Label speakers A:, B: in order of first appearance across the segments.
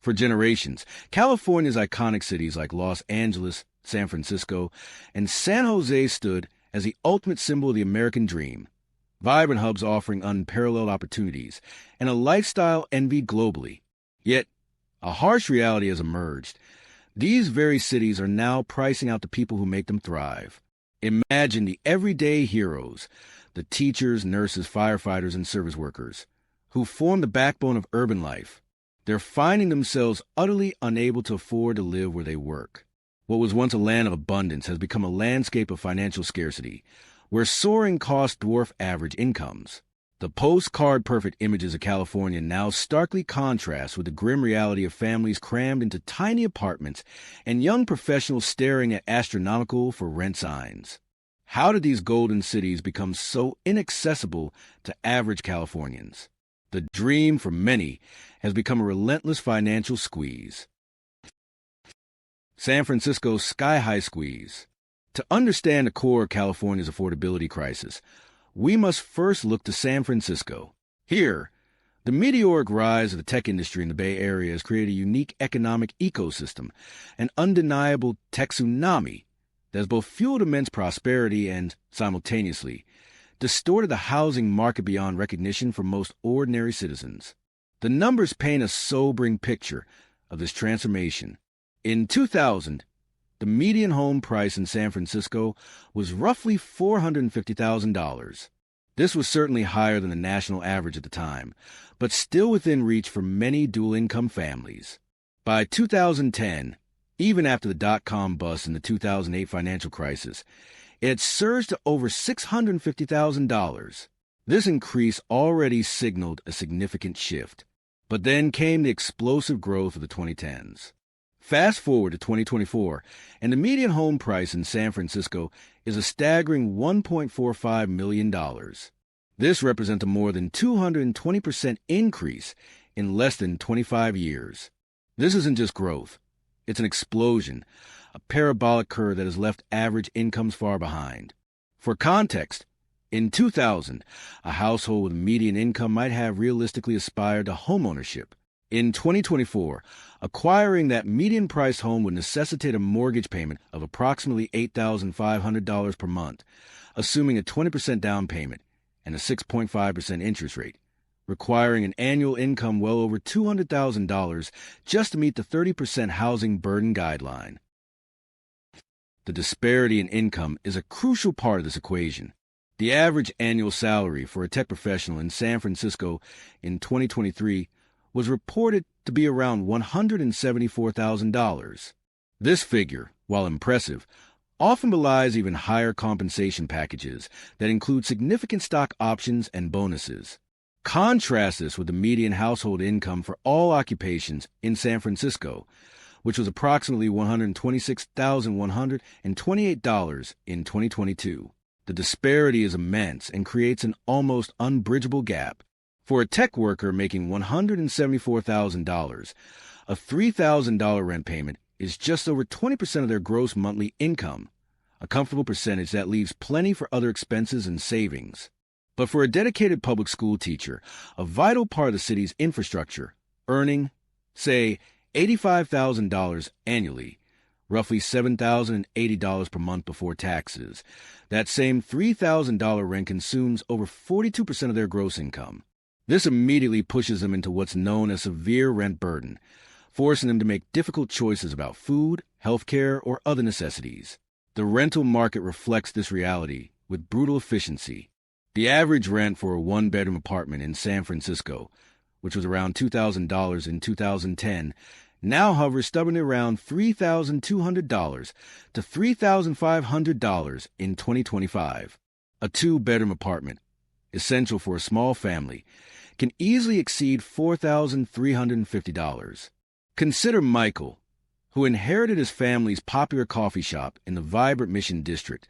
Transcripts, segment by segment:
A: For generations, California's iconic cities like Los Angeles, San Francisco, and San Jose stood as the ultimate symbol of the American dream. Vibrant hubs offering unparalleled opportunities and a lifestyle envied globally. Yet, a harsh reality has emerged. These very cities are now pricing out the people who make them thrive. Imagine the everyday heroes, the teachers, nurses, firefighters, and service workers, who form the backbone of urban life. They're finding themselves utterly unable to afford to live where they work. What was once a land of abundance has become a landscape of financial scarcity, where soaring costs dwarf average incomes. The postcard-perfect images of California now starkly contrast with the grim reality of families crammed into tiny apartments and young professionals staring at astronomical for rent signs. How did these golden cities become so inaccessible to average Californians? The dream for many has become a relentless financial squeeze. San Francisco's sky-high squeeze. To understand the core of California's affordability crisis, we must first look to San Francisco. Here, the meteoric rise of the tech industry in the Bay Area has created a unique economic ecosystem, an undeniable tech tsunami that has both fueled immense prosperity and, simultaneously, distorted the housing market beyond recognition for most ordinary citizens. The numbers paint a sobering picture of this transformation. In 2000, the median home price in San Francisco was roughly $450,000. This was certainly higher than the national average at the time, but still within reach for many dual-income families. By 2010, even after the dot-com bust in the 2008 financial crisis, it had surged to over $650,000. This increase already signaled a significant shift. But then came the explosive growth of the 2010s. Fast forward to 2024, and the median home price in San Francisco is a staggering $1.45 million. This represents a more than 220% increase in less than 25 years. This isn't just growth. It's an explosion, a parabolic curve that has left average incomes far behind. For context, in 2000, a household with a median income might have realistically aspired to homeownership. In 2024, acquiring that median-priced home would necessitate a mortgage payment of approximately $8,500 per month, assuming a 20% down payment and a 6.5% interest rate, requiring an annual income well over $200,000 just to meet the 30% housing burden guideline. The disparity in income is a crucial part of this equation. The average annual salary for a tech professional in San Francisco in 2023 was reported to be around $174,000. This figure, while impressive, often belies even higher compensation packages that include significant stock options and bonuses. Contrast this with the median household income for all occupations in San Francisco, which was approximately $126,128 in 2022. The disparity is immense and creates an almost unbridgeable gap. For a tech worker making $174,000, a $3,000 rent payment is just over 20% of their gross monthly income, a comfortable percentage that leaves plenty for other expenses and savings. But for a dedicated public school teacher, a vital part of the city's infrastructure, earning, say, $85,000 annually, roughly $7,080 per month before taxes, that same $3,000 rent consumes over 42% of their gross income. This immediately pushes them into what's known as severe rent burden, forcing them to make difficult choices about food, healthcare, or other necessities. The rental market reflects this reality with brutal efficiency. The average rent for a one-bedroom apartment in San Francisco, which was around $2,000 in 2010, now hovers stubbornly around $3,200 to $3,500 in 2025. A two-bedroom apartment, essential for a small family, can easily exceed $4,350. Consider Michael, who inherited his family's popular coffee shop in the vibrant Mission District,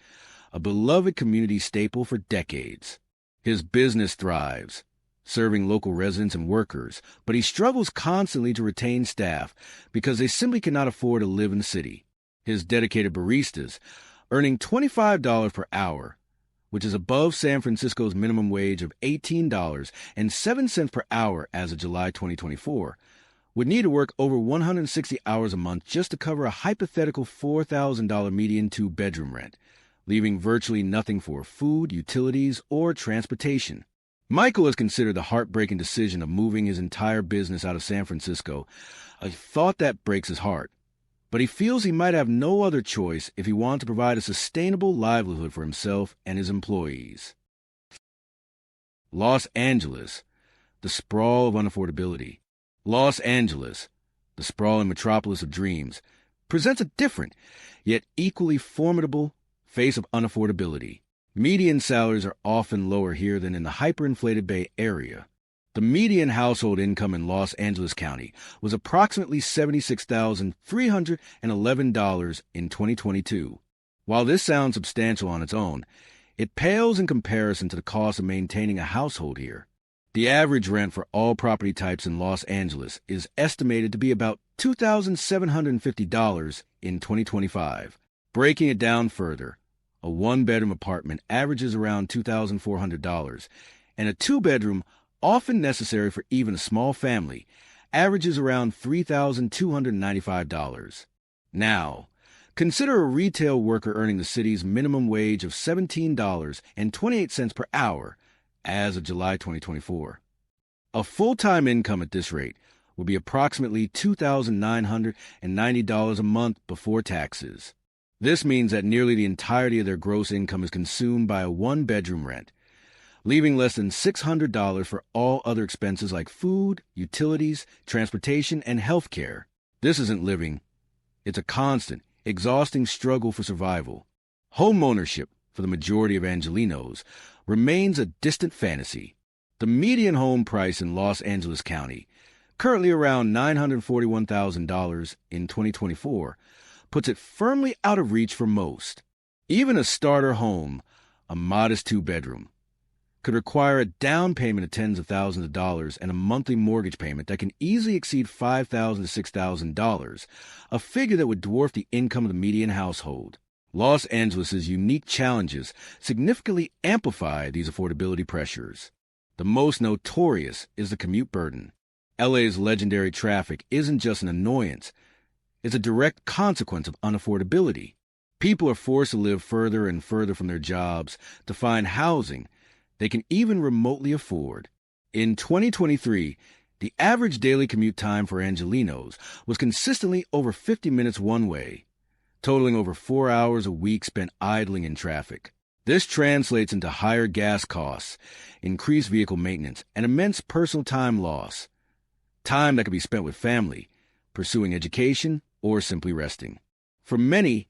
A: a beloved community staple for decades. His business thrives, serving local residents and workers, but he struggles constantly to retain staff because they simply cannot afford to live in the city. His dedicated baristas, earning $25 per hour, which is above San Francisco's minimum wage of $18.07 per hour as of July 2024, would need to work over 160 hours a month just to cover a hypothetical $4,000 median two-bedroom rent, leaving virtually nothing for food, utilities, or transportation. Michael has considered the heartbreaking decision of moving his entire business out of San Francisco, a thought that breaks his heart. But he feels he might have no other choice if he wants to provide a sustainable livelihood for himself and his employees. Los Angeles, the sprawl of unaffordability. Los Angeles, the sprawling metropolis of dreams, presents a different, yet equally formidable, face of unaffordability. Median salaries are often lower here than in the hyperinflated Bay Area. The median household income in Los Angeles County was approximately $76,311 in 2022. While this sounds substantial on its own, it pales in comparison to the cost of maintaining a household here. The average rent for all property types in Los Angeles is estimated to be about $2,750 in 2025. Breaking it down further, a one-bedroom apartment averages around $2,400, and a two-bedroom, often necessary for even a small family, averages around $3,295. Now, consider a retail worker earning the city's minimum wage of $17.28 per hour as of July 2024. A full-time income at this rate will be approximately $2,990 a month before taxes. This means that nearly the entirety of their gross income is consumed by a one-bedroom rent, leaving less than $600 for all other expenses like food, utilities, transportation, and health care. This isn't living. It's a constant, exhausting struggle for survival. Homeownership, for the majority of Angelenos, remains a distant fantasy. The median home price in Los Angeles County, currently around $941,000 in 2024, puts it firmly out of reach for most. Even a starter home, a modest two-bedroom, could require a down payment of tens of thousands of dollars and a monthly mortgage payment that can easily exceed $5,000 to $6,000, a figure that would dwarf the income of the median household. Los Angeles' unique challenges significantly amplify these affordability pressures. The most notorious is the commute burden. LA's legendary traffic isn't just an annoyance, it's a direct consequence of unaffordability. People are forced to live further and further from their jobs to find housing they can even remotely afford. In 2023, the average daily commute time for Angelenos was consistently over 50 minutes one way, totaling over 4 hours a week spent idling in traffic. This translates into higher gas costs, increased vehicle maintenance, and immense personal time loss. Time that could be spent with family, pursuing education, or simply resting. For many,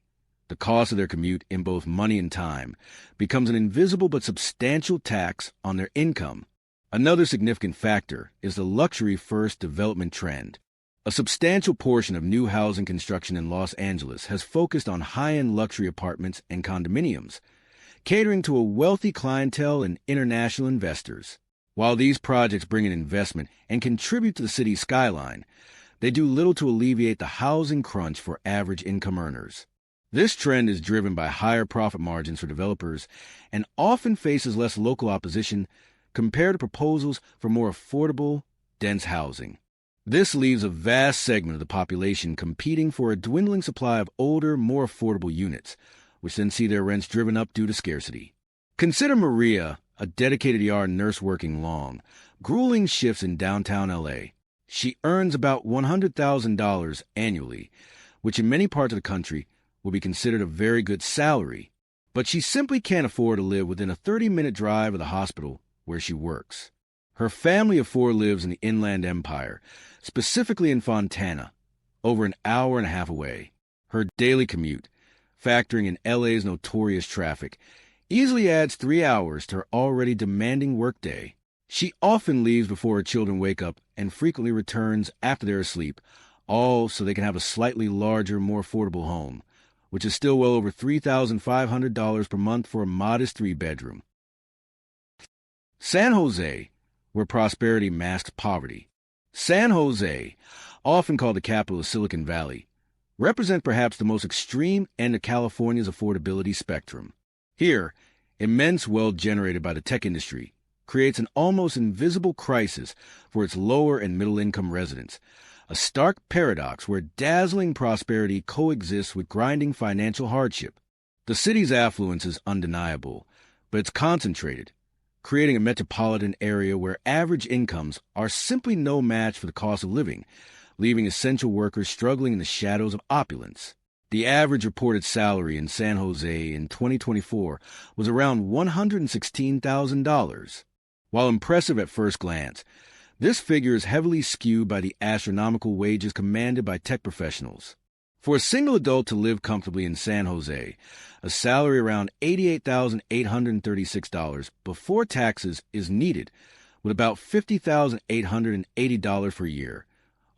A: the cost of their commute in both money and time becomes an invisible but substantial tax on their income. Another significant factor is the luxury-first development trend. A substantial portion of new housing construction in Los Angeles has focused on high-end luxury apartments and condominiums, catering to a wealthy clientele and international investors. While these projects bring in investment and contribute to the city's skyline, they do little to alleviate the housing crunch for average income earners. This trend is driven by higher profit margins for developers and often faces less local opposition compared to proposals for more affordable, dense housing. This leaves a vast segment of the population competing for a dwindling supply of older, more affordable units, which then see their rents driven up due to scarcity. Consider Maria, a dedicated ER nurse working long, grueling shifts in downtown LA. She earns about $100,000 annually, which in many parts of the country will be considered a very good salary, but she simply can't afford to live within a 30-minute drive of the hospital where she works. Her family of four lives in the Inland Empire, specifically in Fontana, over an hour and a half away. Her daily commute, factoring in LA's notorious traffic, easily adds 3 hours to her already demanding workday. She often leaves before her children wake up and frequently returns after they're asleep, all so they can have a slightly larger, more affordable home, which is still well over $3,500 per month for a modest three-bedroom. San Jose, where prosperity masks poverty. San Jose, often called the capital of Silicon Valley, represents perhaps the most extreme end of California's affordability spectrum. Here, immense wealth generated by the tech industry creates an almost invisible crisis for its lower and middle-income residents, a stark paradox where dazzling prosperity coexists with grinding financial hardship. The city's affluence is undeniable, but it's concentrated, creating a metropolitan area where average incomes are simply no match for the cost of living, leaving essential workers struggling in the shadows of opulence. The average reported salary in San Jose in 2024 was around $116,000. While impressive at first glance, this figure is heavily skewed by the astronomical wages commanded by tech professionals. For a single adult to live comfortably in San Jose, a salary around $88,836 before taxes is needed, with about $50,880 per year,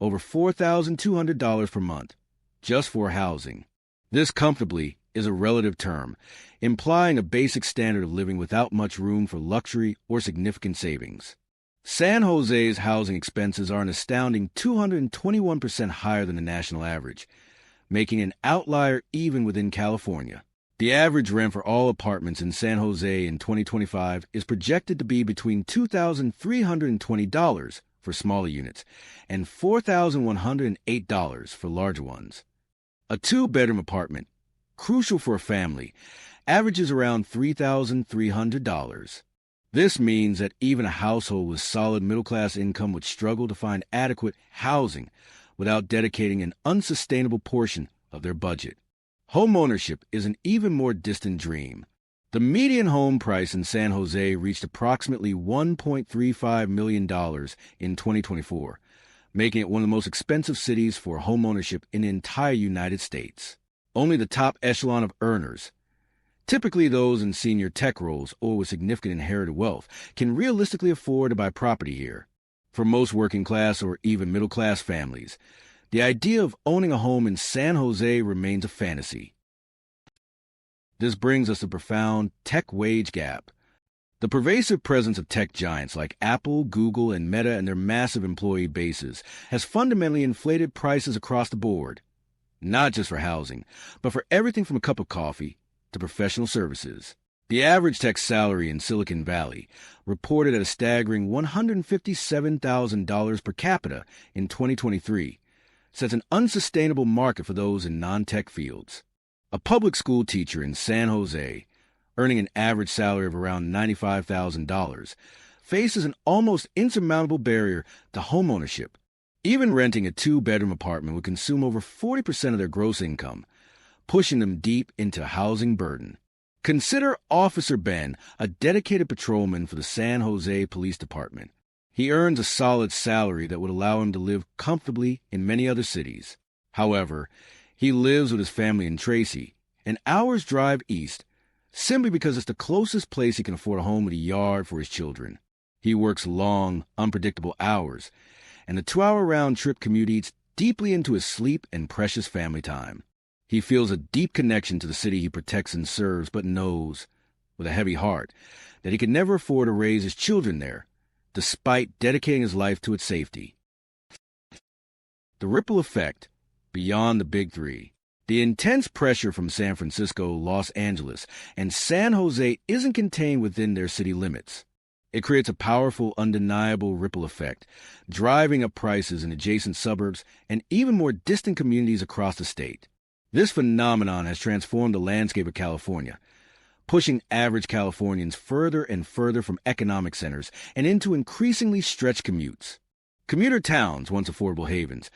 A: over $4,200 per month, just for housing. This comfortably is a relative term, implying a basic standard of living without much room for luxury or significant savings. San Jose's housing expenses are an astounding 221% higher than the national average, making an outlier even within California. The average rent for all apartments in San Jose in 2025 is projected to be between $2,320 for smaller units and $4,108 for larger ones. A two-bedroom apartment, crucial for a family, averages around $3,300. This means that even a household with solid middle-class income would struggle to find adequate housing without dedicating an unsustainable portion of their budget. Homeownership is an even more distant dream. The median home price in San Jose reached approximately $1.35 million in 2024, making it one of the most expensive cities for homeownership in the entire United States. Only the top echelon of earners, typically those in senior tech roles or with significant inherited wealth, can realistically afford to buy property here. For most working-class or even middle-class families, the idea of owning a home in San Jose remains a fantasy. This brings us to the profound tech wage gap. The pervasive presence of tech giants like Apple, Google, and Meta and their massive employee bases has fundamentally inflated prices across the board, not just for housing, but for everything from a cup of coffee to professional services. The average tech salary in Silicon Valley, reported at a staggering $157,000 per capita in 2023, sets an unsustainable market for those in non-tech fields. A public school teacher in San Jose, earning an average salary of around $95,000, faces an almost insurmountable barrier to homeownership. Even renting a two-bedroom apartment would consume over 40% of their gross income, pushing them deep into a housing burden. Consider Officer Ben, a dedicated patrolman for the San Jose Police Department. He earns a solid salary that would allow him to live comfortably in many other cities. However, he lives with his family in Tracy, an hour's drive east, simply because it's the closest place he can afford a home with a yard for his children. He works long, unpredictable hours, and the 2-hour round-trip commute eats deeply into his sleep and precious family time. He feels a deep connection to the city he protects and serves, but knows, with a heavy heart, that he can never afford to raise his children there, despite dedicating his life to its safety. The ripple effect, beyond the big three. The intense pressure from San Francisco, Los Angeles, and San Jose isn't contained within their city limits. It creates a powerful, undeniable ripple effect, driving up prices in adjacent suburbs and even more distant communities across the state. This phenomenon has transformed the landscape of California, pushing average Californians further and further from economic centers and into increasingly stretched commutes. Commuter towns, once affordable havens,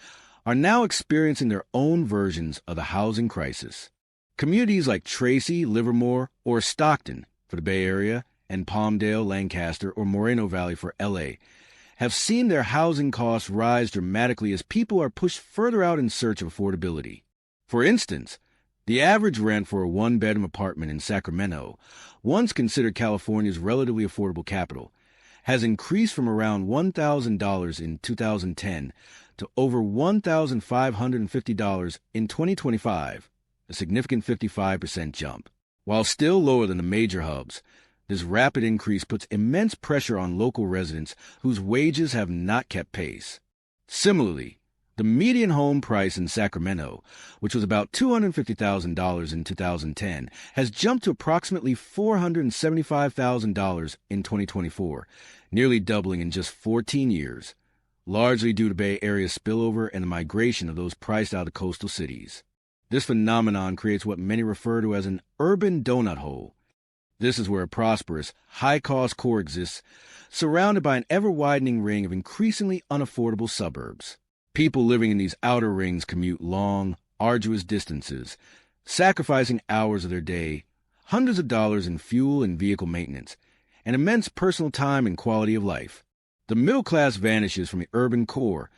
A: are now experiencing their own versions of the housing crisis. Communities like Tracy, Livermore, or Stockton for the Bay Area, and Palmdale, Lancaster, or Moreno Valley for LA have seen their housing costs rise dramatically as people are pushed further out in search of affordability. For instance, the average rent for a one-bedroom apartment in Sacramento, once considered California's relatively affordable capital, has increased from around $1,000 in 2010 to over $1,550 in 2025, a significant 55% jump. While still lower than the major hubs, this rapid increase puts immense pressure on local residents whose wages have not kept pace. Similarly, the median home price in Sacramento, which was about $250,000 in 2010, has jumped to approximately $475,000 in 2024, nearly doubling in just 14 years. largely due to Bay Area spillover and the migration of those priced out of coastal cities. This phenomenon creates what many refer to as an urban donut hole. This is where a prosperous, high-cost core exists, surrounded by an ever-widening ring of increasingly unaffordable suburbs. People living in these outer rings commute long, arduous distances, sacrificing hours of their day, hundreds of dollars in fuel and vehicle maintenance, and immense personal time and quality of life. The middle class vanishes from the urban core,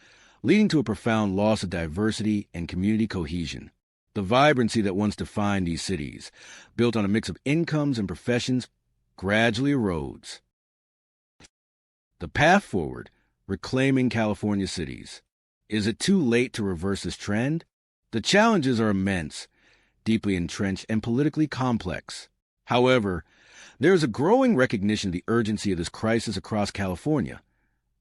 A: leading to a profound loss of diversity and community cohesion. The vibrancy that once defined these cities, built on a mix of incomes and professions, gradually erodes. The path forward, reclaiming California cities. Is it too late to reverse this trend? The challenges are immense, deeply entrenched, and politically complex. However, there is a growing recognition of the urgency of this crisis across California,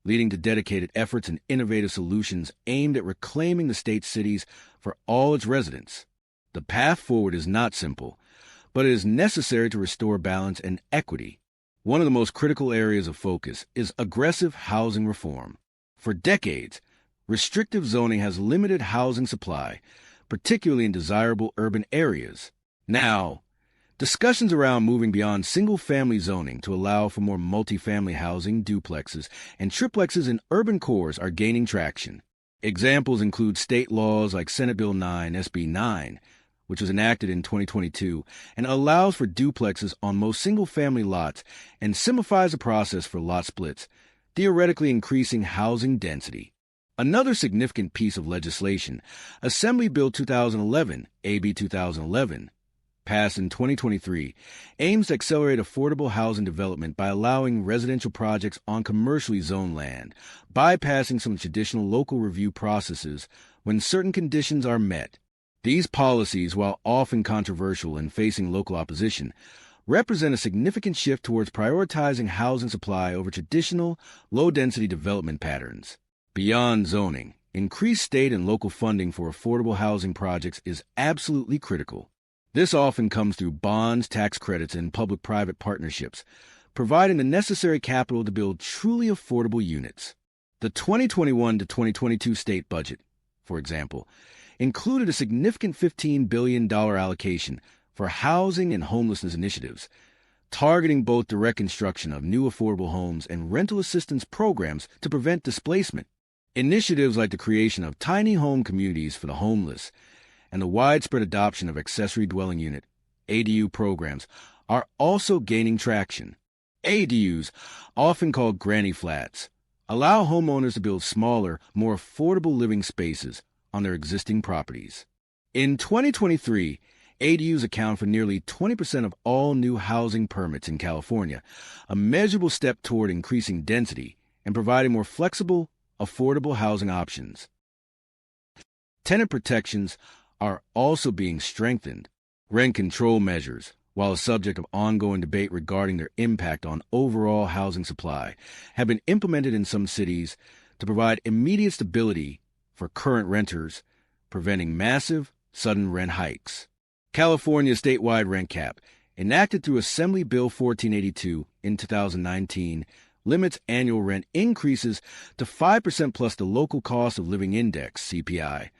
A: leading to dedicated efforts and innovative solutions aimed at reclaiming the state's cities for all its residents. The path forward is not simple, but it is necessary to restore balance and equity. One of the most critical areas of focus is aggressive housing reform. For decades, restrictive zoning has limited housing supply, particularly in desirable urban areas. Now, discussions around moving beyond single-family zoning to allow for more multifamily housing, duplexes, and triplexes in urban cores are gaining traction. Examples include state laws like Senate Bill 9, SB 9, which was enacted in 2022 and allows for duplexes on most single-family lots and simplifies the process for lot splits, theoretically increasing housing density. Another significant piece of legislation, Assembly Bill 2011, AB 2011, passed in 2023, aims to accelerate affordable housing development by allowing residential projects on commercially zoned land, bypassing some traditional local review processes when certain conditions are met. These policies, while often controversial and facing local opposition, represent a significant shift towards prioritizing housing supply over traditional, low-density development patterns. Beyond zoning, increased state and local funding for affordable housing projects is absolutely critical. This often comes through bonds, tax credits, and public-private partnerships, providing the necessary capital to build truly affordable units. The 2021 to 2022 state budget, for example, included a significant $15 billion allocation for housing and homelessness initiatives, targeting both direct construction of new affordable homes and rental assistance programs to prevent displacement. Initiatives like the creation of tiny home communities for the homeless and the widespread adoption of accessory dwelling unit, ADU programs, are also gaining traction. ADUs, often called granny flats, allow homeowners to build smaller, more affordable living spaces on their existing properties. In 2023, ADUs account for nearly 20% of all new housing permits in California, a measurable step toward increasing density and providing more flexible, affordable housing options. Tenant protections are also being strengthened. Rent control measures, while a subject of ongoing debate regarding their impact on overall housing supply, have been implemented in some cities to provide immediate stability for current renters, preventing massive, sudden rent hikes. California's statewide rent cap, enacted through Assembly Bill 1482 in 2019, limits annual rent increases to 5% plus the local cost of living index, CPI,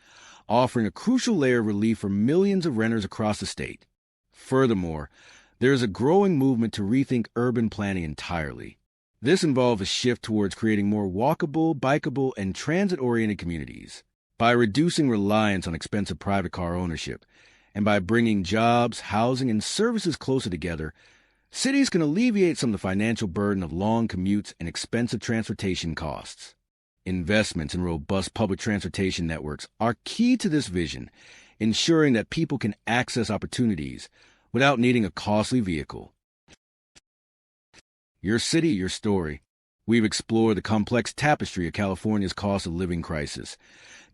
A: offering a crucial layer of relief for millions of renters across the state. Furthermore, there is a growing movement to rethink urban planning entirely. This involves a shift towards creating more walkable, bikeable, and transit-oriented communities. By reducing reliance on expensive private car ownership, and by bringing jobs, housing, and services closer together, cities can alleviate some of the financial burden of long commutes and expensive transportation costs. Investments in robust public transportation networks are key to this vision, ensuring that people can access opportunities without needing a costly vehicle. Your city, your story. We've explored the complex tapestry of California's cost of living crisis,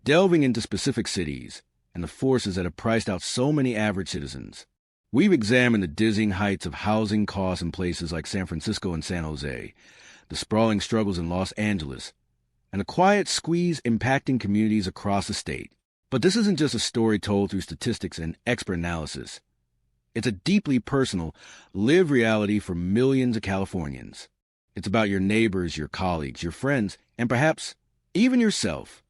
A: delving into specific cities and the forces that have priced out so many average citizens. We've examined the dizzying heights of housing costs in places like San Francisco and San Jose, the sprawling struggles in Los Angeles, and the quiet squeeze impacting communities across the state. But this isn't just a story told through statistics and expert analysis. It's a deeply personal, lived reality for millions of Californians. It's about your neighbors, your colleagues, your friends, and perhaps even yourself.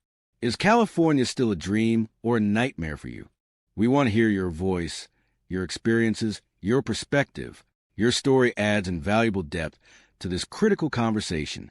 A: Is California still a dream or a nightmare for you? We want to hear your voice, your experiences, your perspective. Your story adds invaluable depth to this critical conversation.